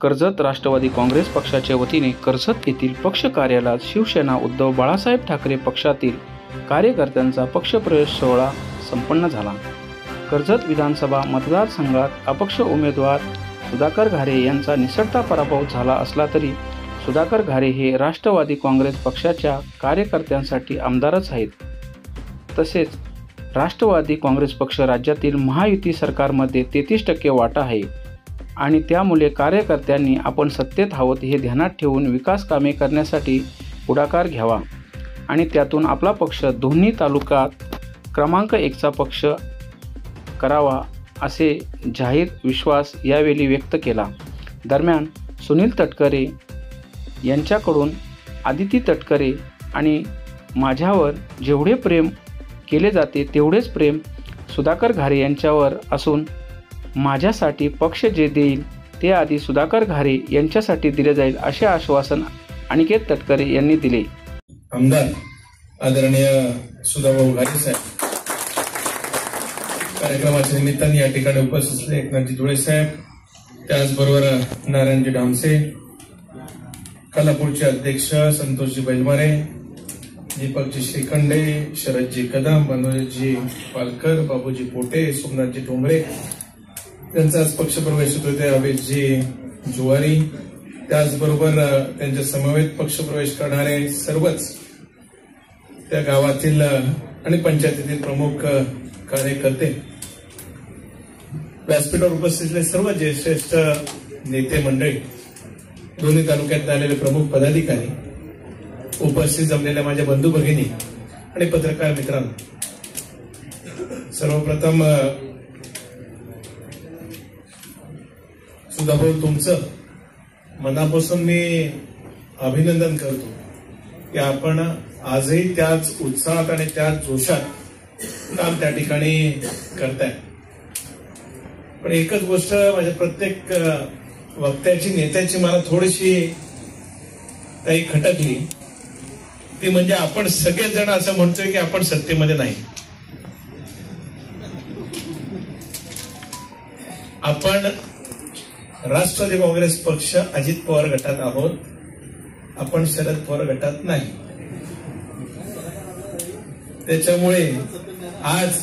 कर्जत राष्ट्रवादी काँग्रेस पक्षाच्या वतीने कर्जत येथील पक्ष कार्यालयात शिवसेना उद्धव बाळासाहेब ठाकरे पक्षातील कार्यकर्त्यांचा पक्षप्रवेश सोहळा संपन्न झाला। कर्जत विधानसभा मतदारसंघात अपक्ष उमेदवार सुधाकर घारे यांचा निसटता पराभव झाला असला तरी सुधाकर घारे हे राष्ट्रवादी काँग्रेस पक्षाच्या कार्यकर्त्यांसाठी आमदारच आहेत। तसेच राष्ट्रवादी काँग्रेस पक्ष राज्यातील महायुती सरकारमध्ये 33% वाटा आहे आणि त्यामुळे कार्यकर्त्यांनी आपण सत्तेत आहोत हे ध्यानात ठेवून विकास कामे करण्यासाठी पुढाकार घ्यावा आणि त्यातून आपला पक्ष दोन्ही तालुक्यात क्रमांक 1चा पक्ष करावा असे जाहीर विश्वास यावेळी व्यक्त केला। दरम्यान सुनील तटकरे यांच्याकडून आदिती तटकरे आणि माझ्यावर जेवढे प्रेम केले जाते तेवढेच प्रेम सुधाकर घारे यांच्यावर असून माझ्यासाठी पक्ष जे देईल ते आधी सुधाकर घारे यांच्यासाठी दिले जाईल असे आश्वासन अनिकेत तटकरे यांनी दिले। आमदार आदरणीय सुधाभाऊ घारे साहेब कार्यक्रमाच्या निमित्ताने या ठिकाणी उपस्थित असलेले एकनाथजी धुळे साहेब, त्याचबरोबर नारायणजी डामसे, कोल्हापूरचे अध्यक्ष संतोषजी बैलमारे, दीपकजी श्रीखंडे, शरदजी कदम, मनोजजी पालकर, बाबूजी पोटे, सोमनाथजी डोंगरे त्यांचा आज पक्षप्रवेश होतो ते अभिषजी जुवारी, त्याचबरोबर त्यांच्या समवेत पक्षप्रवेश करणारे सर्वच त्या गावातील आणि पंचायतीतील प्रमुख कार्यकर्ते, व्यासपीठावर उपस्थित असलेले सर्व ज्येष्ठ नेते मंडळी, दोन्ही तालुक्यात आलेले प्रमुख पदाधिकारी, उपस्थित जमलेल्या माझ्या बंधू भगिनी आणि पत्रकार मित्रांनो, सर्वप्रथम सुधाभाऊ तुमचं मनापासून मी अभिनंदन करतो की आपण आजही त्याच उत्साहात आणि त्याच जोशात काम त्या ठिकाणी करताय। पण एकच गोष्ट माझ्या प्रत्येक वक्त्याची नेत्याची मला थोडीशी काही खटकली, ती म्हणजे आपण सगळेजण असं म्हणतोय की आपण सत्तेमध्ये नाही, आपण राष्ट्रवादी काँग्रेस पक्ष अजित पवार गटात आहोत, आपण शरद पवार गटात नाही। त्याच्यामुळे आज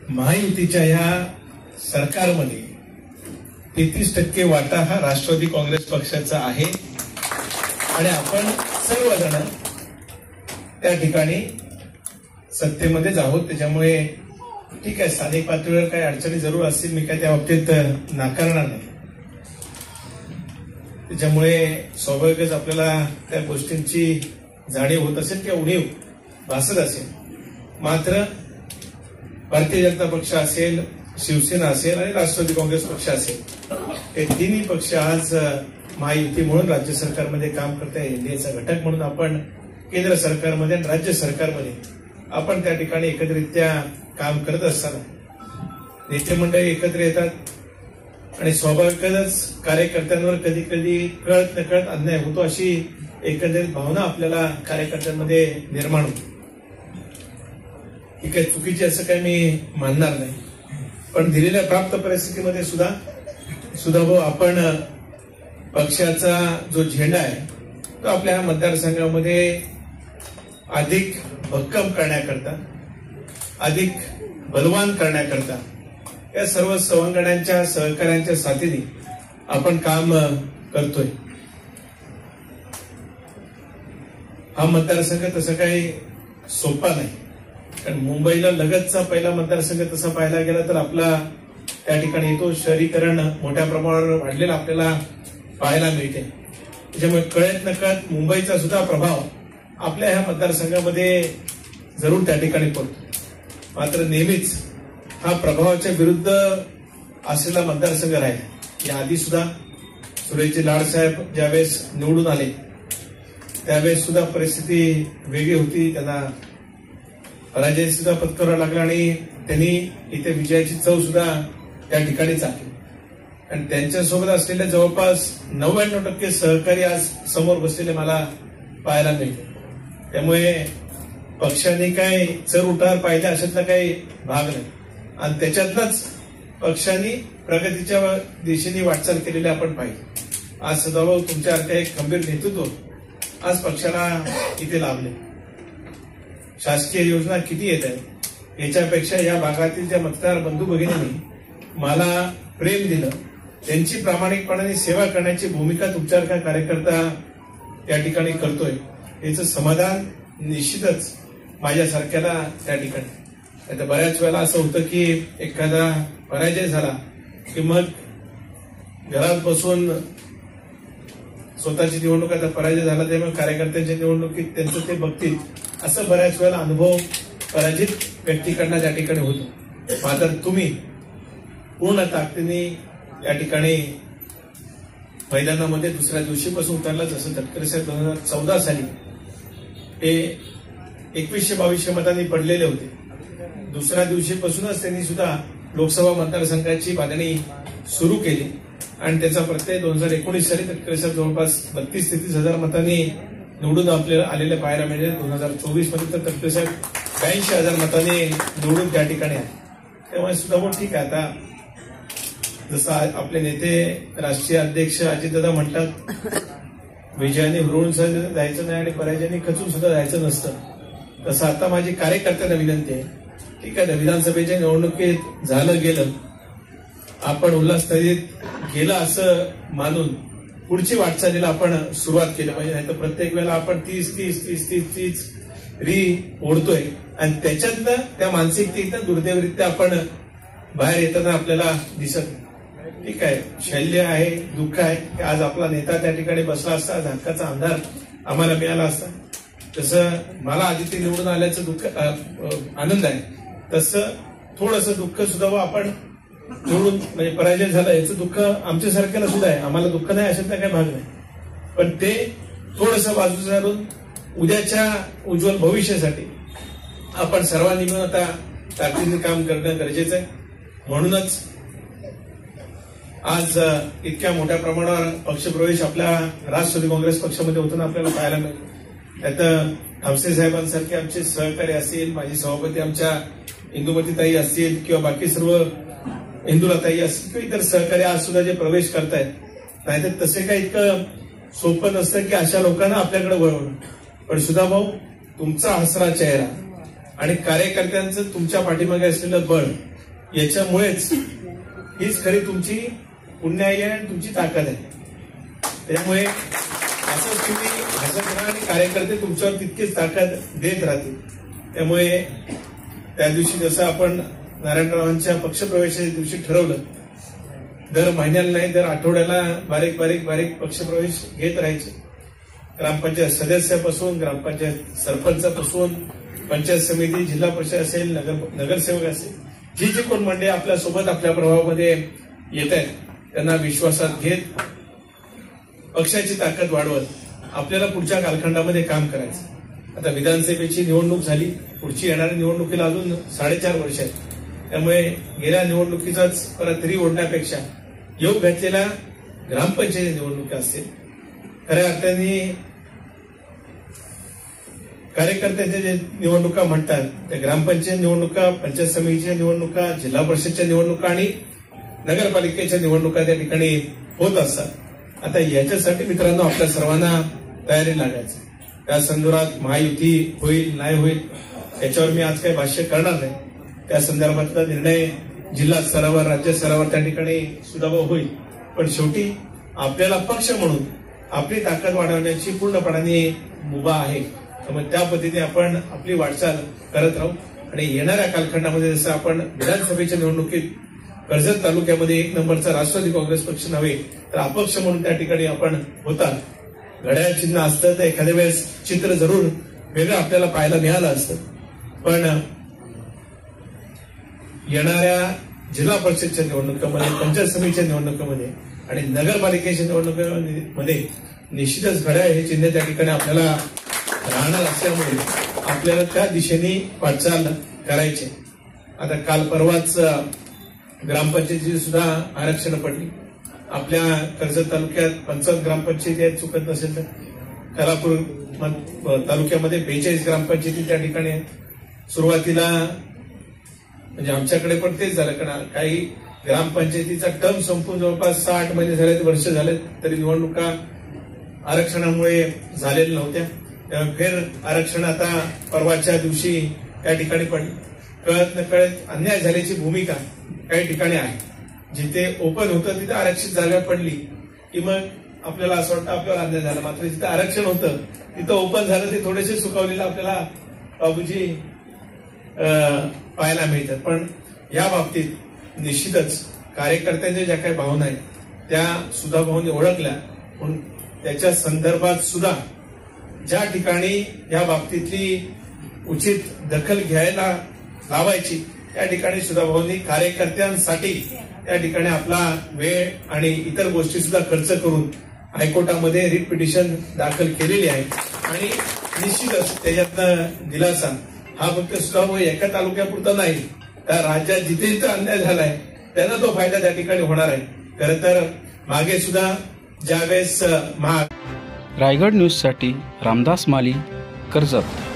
महायुतीच्या ह्या सरकारमध्ये 33% वाटा हा राष्ट्रवादी काँग्रेस पक्षाचा आहे आणि आपण सर्वजण त्या ठिकाणी सत्तेमध्येच आहोत। त्याच्यामुळे ठीक आहे, स्थानिक पातळीवर काही अडचणी जरूर असतील, मी काय त्या बाबतीत नाकारणार नाही। त्याच्यामुळे स्वाभाविकच आपल्याला त्या गोष्टींची जाणीव होत असेल किंवा उणीव भासत असेल, मात्र भारतीय जनता पक्ष असेल, शिवसेना असेल आणि राष्ट्रवादी काँग्रेस पक्ष असेल, हे तिन्ही पक्ष आज महायुती म्हणून राज्य सरकारमध्ये काम करत आहे। एनडीएचा घटक म्हणून आपण केंद्र सरकारमध्ये आणि राज्य सरकारमध्ये आपण त्या ठिकाणी एकत्रित्या काम करत असताना नेते मंडळी एकत्र येतात आणि स्वाभाविकच कार्यकर्त्यांवर कधी कधी कळत नकळत अन्याय होतो अशी एकंदरीत भावना आपल्याला कार्यकर्त्यांमध्ये निर्माण होते। ही काही चुकीची असं काही मी मानणार नाही, पण दिलेल्या प्राप्त परिस्थितीमध्ये सुधाभाऊ आपण पक्षाचा जो झेंडा आहे तो आपल्या मतदारसंघामध्ये अधिक भक्कम करण्याकरता, अधिक बलवान करण्याकरता या सर्व सवंगड्यांच्या सहकार्यांच्या साथीने आपण काम करतोय। हा मतदारसंघ तसं काही सोपा नाही, कारण मुंबईला लगतचा पहिला मतदारसंघ तसा पाहायला गेला तर आपला त्या ठिकाणी येतो, शहरीकरण मोठ्या प्रमाणावर वाढलेलं आपल्याला पाहायला मिळते। त्याच्यामुळे कळत नकळत मुंबईचा सुद्धा प्रभाव आपल्या ह्या मतदारसंघामध्ये जरूर त्या ठिकाणी पडतो, मात्र नेहमीच हा प्रभावाच्या विरुद्ध असलेला मतदारसंघ राहिला। याआधी सुद्धा सुरेशजी लाड साहेब ज्यावेळेस निवडून आले त्यावेळेस सुद्धा परिस्थिती वेगळी होती, त्यांना पराजय सुद्धा पत्करावा लागला आणि त्यांनी इथे विजयाची चव सुद्धा त्या ठिकाणी चालली आणि त्यांच्यासोबत असलेल्या जवळपास 99% सहकारी आज समोर बसलेले मला पाहायला मिळते। त्यामुळे पक्षाने काही चढ उतार पाहिजे अशातला काही भाग नाही आणि त्याच्यातनंच पक्षांनी प्रगतीच्या दिशेने वाटचाल केलेली आपण पाहिजे. आज सदाभाऊ तुमच्यासारखं एक खंबीर नेतृत्व आज पक्षाला इथे लाभले. शासकीय योजना किती येत आहेत याच्यापेक्षा या भागातील ज्या मतदार बंधू भगिनींनी मला प्रेम दिलं, त्यांची प्रामाणिकपणाने सेवा करण्याची भूमिका तुमच्यासारखा कार्यकर्ता या ठिकाणी करतोय, याचं समाधान निश्चितच माझ्यासारख्याला त्या ठिकाणी. आता बऱ्याच वेळेला असं होतं की एखादा पराजय झाला की मग घरात बसून स्वतःची निवडणूक आता पराजय झाला त्यामुळे कार्यकर्त्यांच्या निवडणुकीत त्यांचं ते बघतील, असं बऱ्याच वेळेला अनुभव पराजित व्यक्तीकडनं त्या ठिकाणी होतो. मात्र तुम्ही पूर्ण ताकदीने या ठिकाणी मैदानामध्ये दुसऱ्या दिवशीपासून उतरला. जसं तटकरे साहेब 2014 साली ते 2100-2200 मतांनी पडलेले होते. दुसऱ्या दिवशीपासूनच त्यांनी सुद्धा लोकसभा मतदारसंघाची बांधणी सुरू केली आणि त्याचा प्रत्यय 2019 साली तटकरे साहेब जवळपास 32-33 हजार मतांनी निवडून आपल्याला आलेले पाहायला मिळेल. 2024 मध्ये तर तटकरे साहेब 82,000 मतांनी निवडून त्या ठिकाणी आहे. त्यामुळे सुद्धा मग ठीक आहे. आता जसं आपले नेते राष्ट्रीय अध्यक्ष अजितदादा म्हणतात विजयाने हुरळून सुद्धा जायचं नाही आणि पराजयाने खचून सुद्धा जायचं नसतं, तसं आता माझी कार्यकर्त्यांना विनंती आहे. ठीक आहे, विधानसभेच्या निवडणुकीत झालं गेलं, आपण उल्हासनगरीत गेलं असं मानून पुढची वाटचालीला आपण सुरुवात केली पाहिजे. नाही तर प्रत्येक वेळेला आपण 30 ओढतोय आणि त्याच्यातनं त्या मानसिकतेतनं दुर्दैवरित्या आपण बाहेर येताना आपल्याला दिसत. ठीक आहे, शल्य आहे, दुःख आहे की आज आपला नेता त्या ठिकाणी बसला असता, हक्काचा अंधार आम्हाला मिळाला असता. तसं मला आधी ते निवडून आल्याचं दुःख आनंद आहे, तसं थोडंसं दुःख सुद्धा आपण निवडून म्हणजे पराजय झाला याचं दुःख आमच्यासारख्याला सुद्धा आहे. आम्हाला दुःख नाही अशातला काही भाग नाही, पण ते थोडंसं बाजूला सारून उद्याच्या उज्ज्वल भविष्यासाठी आपण सर्वांनी मिळून आता ताकदीने काम करणं गरजेचं आहे. म्हणूनच आज इतक्या मोठ्या प्रमाणावर पक्षप्रवेश आपल्या राष्ट्रवादी काँग्रेस पक्षामध्ये होताना आपल्याला पाहायला मिळेल. त्यात थापसे साहेबांसारखे आमचे सहकारी असतील, माजी सभापती आमच्या इंदुमतीताई असतील किंवा बाकी सर्व इंदुलाताई असतील किंवा इतर सहकारी आज सुद्धा जे प्रवेश करतायत, नाहीतर तसे काही इतकं सोपं नसतं की अशा लोकांना आपल्याकडे वळवणं. पण सुधा भाऊ, तुमचा हसरा चेहरा आणि कार्यकर्त्यांचं तुमच्या पाठीमागे असलेलं बळ याच्यामुळेच हीच खरी तुमची पुण्याई आहे आणि तुमची ताकद आहे. त्यामुळे असंच तुम्ही हसत राहा आणि कार्यकर्ते तुमच्यावर तितकीच ताकद देत राहतील. त्यामुळे त्या दिवशी जसं आपण नारायणरावांच्या पक्षप्रवेशाच्या दिवशी ठरवलं, दर महिन्याला नाही दर आठवड्याला बारीक बारीक बारीक पक्षप्रवेश घेत राहायचे. ग्रामपंचायत सदस्यापासून ग्रामपंचायत सरपंचापासून पंचायत समिती, जिल्हा परिषद असेल, नगरसेवक असेल, जी जी कोण मंडळी आपल्या सोबत आपल्या प्रभावामध्ये येत आहेत त्यांना विश्वासात घेत पक्षाची ताकद वाढवत आपल्याला पुढच्या कालखंडामध्ये काम करायचं. आता विधानसभेची निवडणूक झाली, पुढची येणाऱ्या निवडणुकीला अजून 4.5 वर्ष आहेत. त्यामुळे गेल्या निवडणुकीचाच परत ओढण्यापेक्षा योग घातलेल्या ग्रामपंचायत निवडणुका असतील, खऱ्या अर्थाने कार्यकर्त्यांच्या जे निवडणुका म्हणतात त्या ग्रामपंचायत निवडणुका, पंचायत समितीच्या निवडणुका, जिल्हा परिषदच्या निवडणुका आणि नगरपालिकेच्या निवडणुका त्या ठिकाणी होत असतात. आता याच्यासाठी मित्रांनो आपल्या सर्वांना तयारी लागायची. त्या संदर्भात महायुती होईल नाही होईल याच्यावर मी आज काही भाष्य करणार नाही. त्या संदर्भातला निर्णय जिल्हा स्तरावर, राज्य स्तरावर त्या ठिकाणी सुद्धा होईल. पण शेवटी आपल्याला पक्ष म्हणून आपली ताकद वाढवण्याची पूर्णपणाने मुभा आहे. त्यामुळे त्या पद्धतीने आपण आपली वाटचाल करत राहू आणि येणाऱ्या कालखंडामध्ये जसं आपण विधानसभेच्या निवडणुकीत कर्जत तालुक्यामध्ये 1 नंबरचा राष्ट्रवादी काँग्रेस पक्ष नव्हे तर अपक्ष म्हणून त्या ठिकाणी आपण होता. घड्याळ चिन्ह असतं तर एखाद्या वेळेस चित्र जरूर वेगळं आपल्याला पाहायला मिळालं असतं. पण येणाऱ्या जिल्हा परिषदच्या निवडणुकीमध्ये, पंचायत समितीच्या निवडणुकीमध्ये आणि नगरपालिकेच्या निवडणुकीमध्ये निश्चितच घड्याळ हे चिन्ह त्या ठिकाणी आपल्याला राहणार असल्यामुळे आपल्याला त्या दिशेने वाटचाल करायची. आता काल परवाच ग्रामपंचायतीची सुद्धा आरक्षण पडली. आपल्या कर्जत तालुक्यात 55 ग्रामपंचायती आहेत, चुकत नसेल तर. खालापूर तालुक्यामध्ये 42 ग्रामपंचायती त्या ठिकाणी आहेत. सुरुवातीला म्हणजे आमच्याकडे पण तेच झालं, कारण काही ग्रामपंचायतीचा टर्म संपून जवळपास 6-8 महिने झाले, वर्ष झाले, तरी निवडणुका आरक्षणामुळे झालेल्या नव्हत्या. त्यामुळे फेर आरक्षण आता परवाच्या दिवशी त्या ठिकाणी पडलं. कळत न कळत अन्याय झाल्याची भूमिका काही ठिकाणी आहे. जिथे ओपन होतं तिथे आरक्षित जागा पडली की मग आपल्याला असं वाटतं आपल्याला अन्याय झाला. मात्र जिथे आरक्षण होतं तिथं ओपन झालं ते थोडेसे सुकावलेलं आपल्याला बाबूजी पाहायला मिळतात. पण या बाबतीत निश्चितच कार्यकर्त्यांच्या ज्या काही भावना आहेत त्या सुधा भाऊंनी ओळखल्या. पण त्याच्या संदर्भात सुद्धा ज्या ठिकाणी या बाबतीतली उचित दखल घ्यायला लावायची त्या ठिकाणी सुधा भाऊंनी कार्यकर्त्यांसाठी त्या ठिकाणी आपला वेळ आणि इतर गोष्टी सुद्धा खर्च करून हायकोर्टामध्ये रिट पिटिशन दाखल केलेली आहे. आणि निश्चितच त्याच्यातनं दिलासा हा फक्त सुधा भाऊ एका तालुक्यापुरता नाही, तर राज्यात जिथे जिथे अन्याय झालाय त्यांना तो फायदा त्या ठिकाणी होणार आहे. खरं तर मागे सुद्धा ज्यावेळेस रायगड न्यूजसाठी रामदास माली, कर्जत.